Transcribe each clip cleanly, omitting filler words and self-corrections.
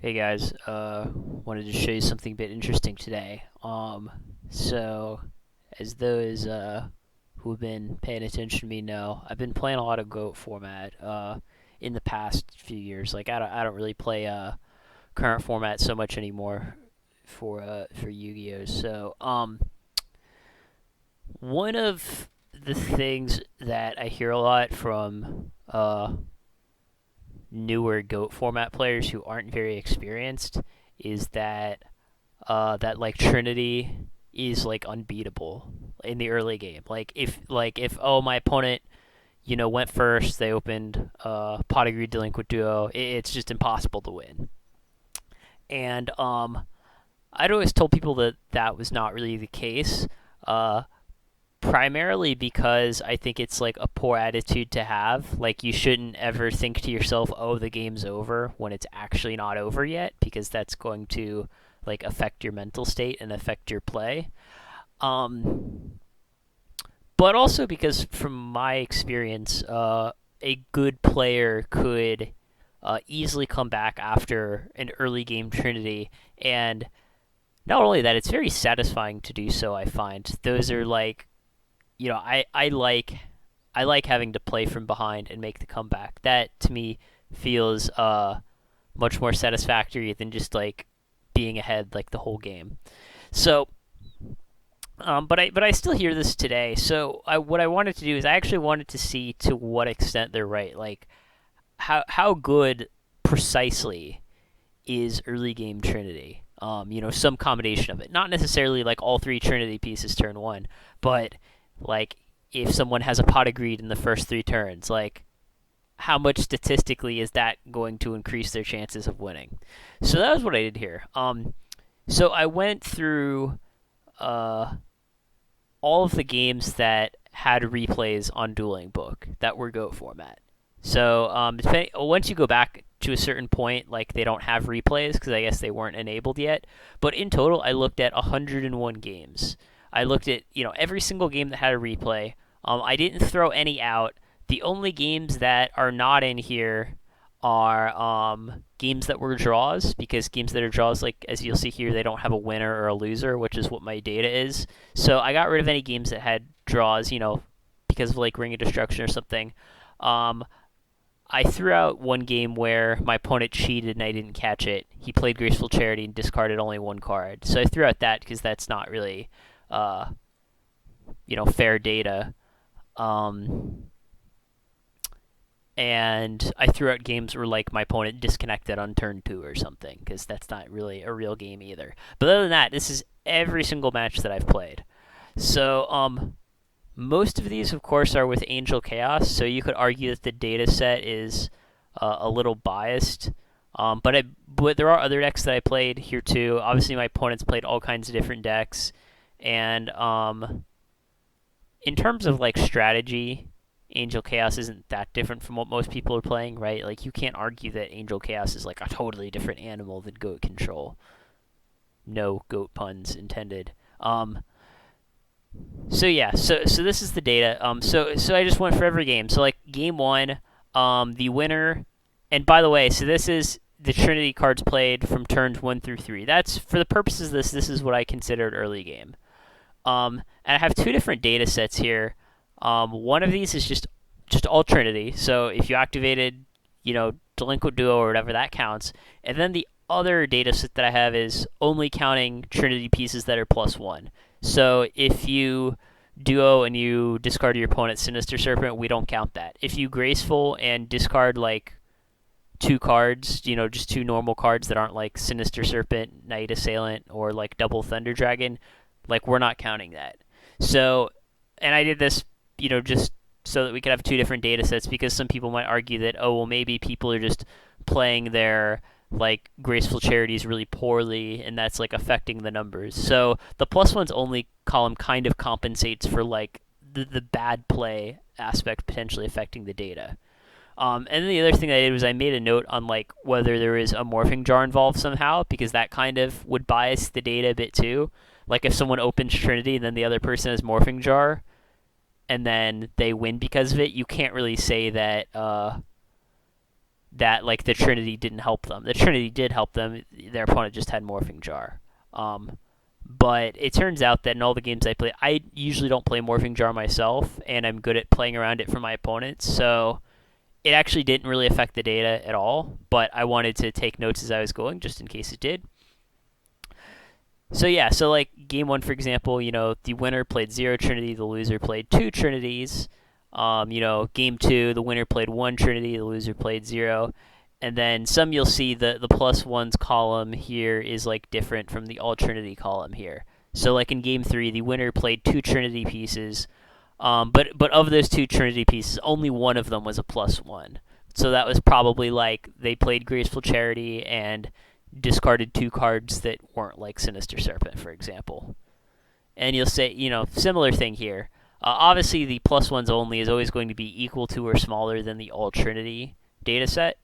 Hey guys, wanted to show you something a bit interesting today. So as those who have been paying attention to me know, I've been playing a lot of Goat format in the past few years. Like I don't really play current format so much anymore for Yu-Gi-Oh. So one of the things that I hear a lot from newer Goat format players who aren't very experienced is that like Trinity is like unbeatable in the early game. Like if my opponent went first, they opened Pot of Greed Delinquent Duo, it's just impossible to win. And I'd always told people that that was not really the case. Uh, Primarily because I think it's like a poor attitude to have. Like you shouldn't ever think to yourself, "Oh, the game's over," when it's actually not over yet, because that's going to like affect your mental state and affect your play. Um, but also because from my experience, a good player could easily come back after an early game Trinity, and not only that, it's very satisfying to do so. I find those are like I like having to play from behind and make the comeback. That to me feels much more satisfactory than just like being ahead like the whole game. So, but I still hear this today. So what I wanted to do is I actually wanted to see to what extent they're right. Like how good precisely is early game Trinity. Some combination of it. Not necessarily like all three Trinity pieces turn one, but like if someone has a pot of greed in the first three turns, like how much statistically is that going to increase their chances of winning? So that was what I did here. So I went through uh, all of the games that had replays on Dueling Book that were Go format. So once you go back to a certain point, like they don't have replays because I guess they weren't enabled yet. But in total, I looked at 101 games. I looked at every single game that had a replay. I didn't throw any out. The only games that are not in here are games that were draws, because games that are draws, like as you'll see here, they don't have a winner or a loser, which is what my data is. So I got rid of any games that had draws, because of like Ring of Destruction or something. Um, I threw out one game where my opponent cheated and I didn't catch it. He played Graceful Charity and discarded only one card. So I threw out that because that's not really, uh, fair data. Um, and I threw out games where like my opponent disconnected on turn two or something, because that's not really a real game either. But other than that, this is every single match that I've played. So most of these, of course, are with Angel Chaos, so you could argue that the data set is a little biased. But there are other decks that I played here too. Obviously, my opponents played all kinds of different decks, and in terms of like strategy, Angel Chaos isn't that different from what most people are playing, right? Like you can't argue that Angel Chaos is like a totally different animal than Goat Control. No goat puns intended. So yeah, so this is the data. So I just went for every game. So like game one, the winner, and by the way, so this is the Trinity cards played from turns 1 through 3. That's for the purposes of this. This is what I considered early game. And I have two different data sets here. One of these is just all Trinity. So if you activated, Delinquent Duo or whatever, that counts. And then the other data set that I have is only counting Trinity pieces that are +1. So if you duo and you discard your opponent's Sinister Serpent, we don't count that. If you graceful and discard like two cards, just two normal cards that aren't like Sinister Serpent, Night Assailant, or like Double Thunder Dragon, like we're not counting that. So, and I did this, just so that we could have two different data sets, because some people might argue that, oh, well, maybe people are just playing their like Graceful Charities really poorly, and that's like affecting the numbers. So the +1's only column kind of compensates for like the bad play aspect potentially affecting the data. And then the other thing I did was I made a note on like whether there is a morphing jar involved somehow, because that kind of would bias the data a bit too. Like if someone opens Trinity and then the other person has morphing jar, and then they win because of it, you can't really say that that like the Trinity didn't help them. The Trinity did help them. Their opponent just had Morphing Jar. But it turns out that in all the games I play, I usually don't play Morphing Jar myself, and I'm good at playing around it for my opponents. So it actually didn't really affect the data at all, but I wanted to take notes as I was going just in case it did. So yeah, so like game 1, for example, the winner played 0 Trinity, the loser played 2 Trinities. Game 2, the winner played 1 Trinity, the loser played 0. And then some you'll see the +1s column here is like different from the all Trinity column here. So like in game 3, the winner played 2 Trinity pieces, but of those 2 Trinity pieces, only one of them was a +1. So that was probably like they played Graceful Charity and discarded 2 cards that weren't like Sinister Serpent, for example. And you'll say, similar thing here. Obviously, the +1s only is always going to be equal to or smaller than the all Trinity data set,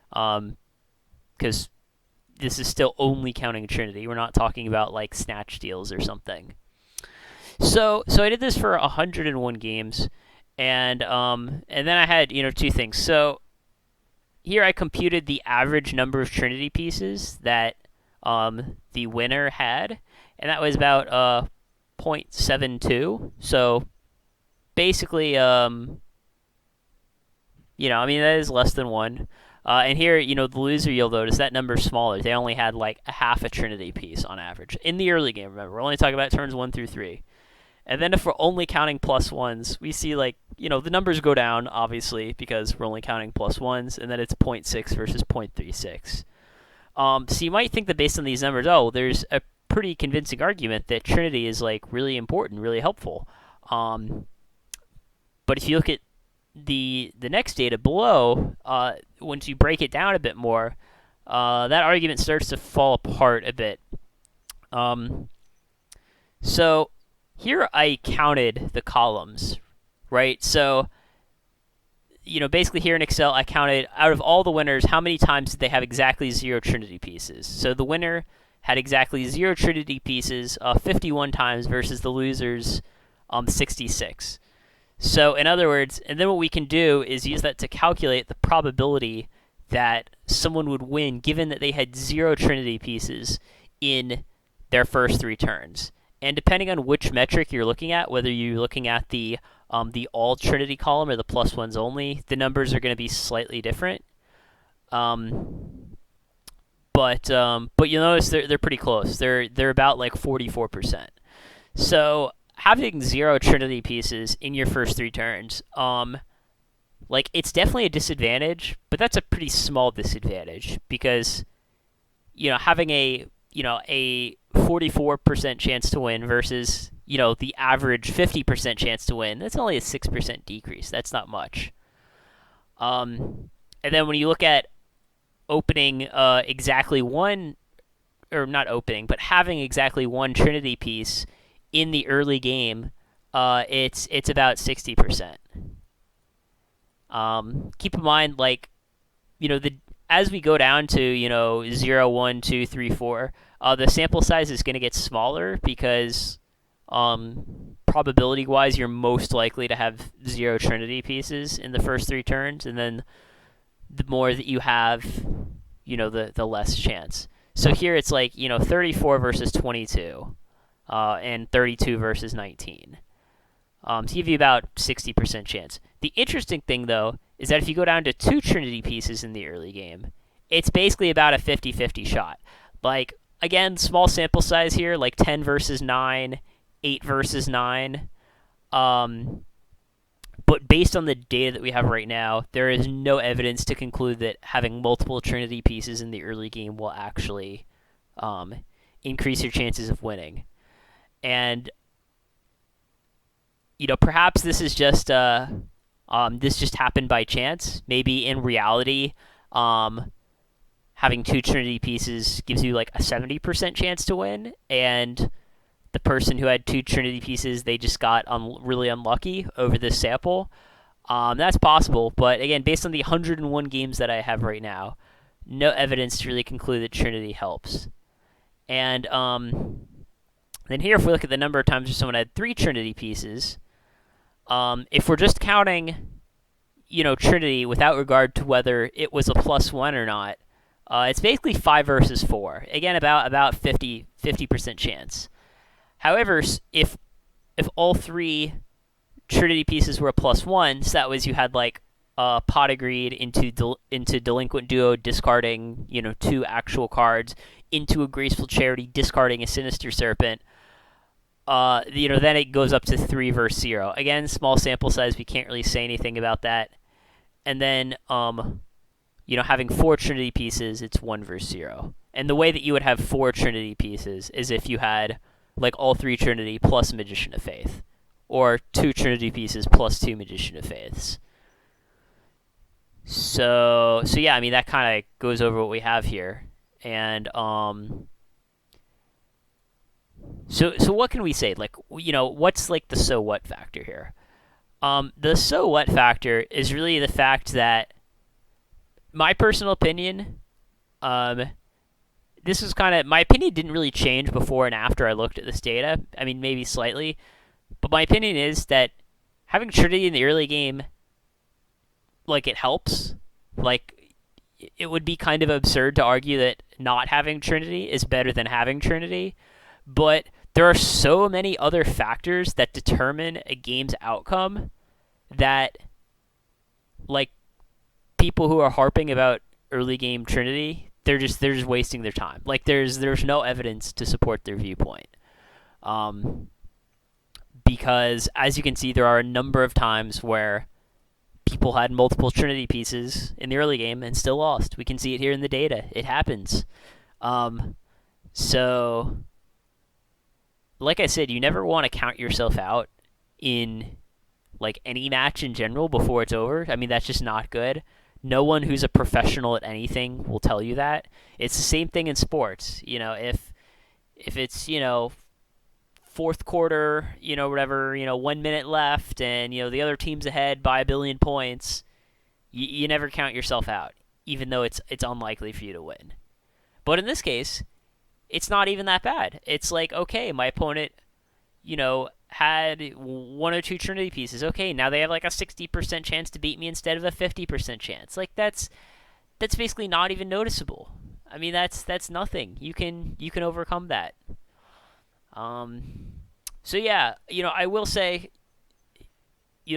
because this is still only counting Trinity. We're not talking about like snatch deals or something. So I did this for 101 games, and then I had 2 things. So here I computed the average number of Trinity pieces that the winner had, and that was about 0.72. So basically, that is less than 1. And here, the loser, you'll notice that number's smaller. They only had like a half a Trinity piece on average in the early game. Remember, we're only talking about turns 1 through 3. And then if we're only counting +1s, we see like, the numbers go down, obviously, because we're only counting +1s, and then it's 0.6 versus 0.36. So you might think that based on these numbers, there's a pretty convincing argument that Trinity is like really important, really helpful. But if you look at the next data below, once you break it down a bit more, that argument starts to fall apart a bit. So here I counted the columns, right? So, basically here in Excel, I counted out of all the winners, how many times did they have exactly 0 Trinity pieces. So the winner had exactly 0 Trinity pieces 51 times versus the losers 66. So in other words, and then what we can do is use that to calculate the probability that someone would win given that they had 0 Trinity pieces in their first 3 turns. And depending on which metric you're looking at, whether you're looking at the all Trinity column or the +1s only, the numbers are going to be slightly different. But you'll notice they're pretty close. They're about like 44%. So having 0 Trinity pieces in your first 3 turns, it's definitely a disadvantage, but that's a pretty small disadvantage because, having a 44% chance to win versus, the average 50% chance to win, that's only a 6% decrease. That's not much. And then when you look at opening exactly one, or not opening, but having exactly 1 Trinity piece in the early game, it's about 60%. Keep in mind, as we go down to 0, 1, 2, 3, 4, the sample size is going to get smaller because probability-wise, you're most likely to have 0 Trinity pieces in the first 3 turns, and then the more that you have, the less chance. So here it's 34 versus 22, and 32 versus 19. To give you about 60% chance. The interesting thing, though, is that if you go down to 2 Trinity pieces in the early game, it's basically about a 50-50 shot. Again, small sample size here, 10 versus 9, 8 versus 9. But based on the data that we have right now, there is no evidence to conclude that having multiple Trinity pieces in the early game will actually increase your chances of winning. And perhaps this is just this just happened by chance. Maybe in reality, having 2 Trinity pieces gives you a 70% chance to win, and the person who had 2 Trinity pieces, they just got really unlucky over this sample. That's possible, but again, based on the 101 games that I have right now, no evidence to really conclude that Trinity helps. And then here, if we look at the number of times someone had 3 Trinity pieces, if we're just counting, Trinity without regard to whether it was a +1 or not. It's basically 5 versus 4. Again, about 50% chance. However, if all three Trinity pieces were a +1, so that was you had like Pot Agreed into Delinquent Duo discarding 2 actual cards, into a Graceful Charity discarding a Sinister Serpent. Then it goes up to 3 versus 0. Again, small sample size. We can't really say anything about that. And then having 4 Trinity pieces, it's 1 versus 0. And the way that you would have 4 Trinity pieces is if you had like all 3 Trinity plus Magician of Faith, or 2 Trinity pieces plus 2 Magician of Faiths. So yeah, I mean that kind of goes over what we have here, and so what can we say? Like what's like the so what factor here? The so what factor is really the fact that my personal opinion, this is kind of my opinion didn't really change before and after I looked at this data. I mean maybe slightly, but my opinion is that having Trinity in the early game, like it helps. Like it would be kind of absurd to argue that not having Trinity is better than having Trinity, but there are so many other factors that determine a game's outcome that, like, people who are harping about early game Trinity, they're just wasting their time. Like there's no evidence to support their viewpoint. Because as you can see, there are a number of times where people had multiple Trinity pieces in the early game and still lost. We can see it here in the data. It happens. So, like I said, you never want to count yourself out in like any match in general before it's over. I mean, that's just not good. No one who's a professional at anything will tell you that. It's the same thing in sports. If it's fourth quarter, whatever, 1 minute left, and the other team's ahead by 1 billion points, you never count yourself out, even though it's unlikely for you to win. But in this case, it's not even that bad. It's like, okay, my opponent, had 1 or 2 Trinity pieces. Okay, now they have like a 60% chance to beat me instead of a 50% chance. Like that's basically not even noticeable. I mean, that's nothing. You can overcome that. So yeah, I will say,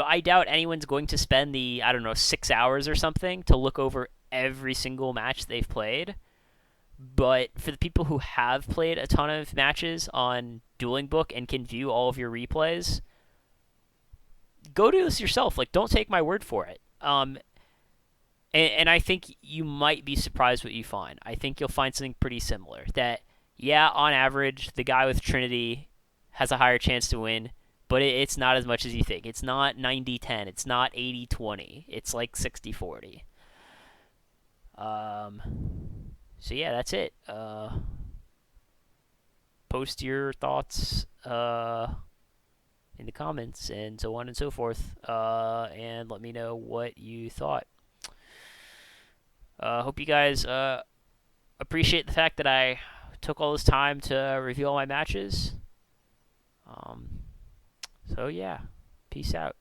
I doubt anyone's going to spend the, 6 hours or something to look over every single match they've played. But for the people who have played a ton of matches on Dueling Book and can view all of your replays, go do this yourself. Like, don't take my word for it. And I think you might be surprised what you find. I think you'll find something pretty similar. That, yeah, on average, the guy with Trinity has a higher chance to win, but it's not as much as you think. It's not 90-10. It's not 80-20. It's like 60-40. So yeah, that's it. Post your thoughts in the comments and so on and so forth, and let me know what you thought. Hope you guys appreciate the fact that I took all this time to review all my matches. So yeah, peace out.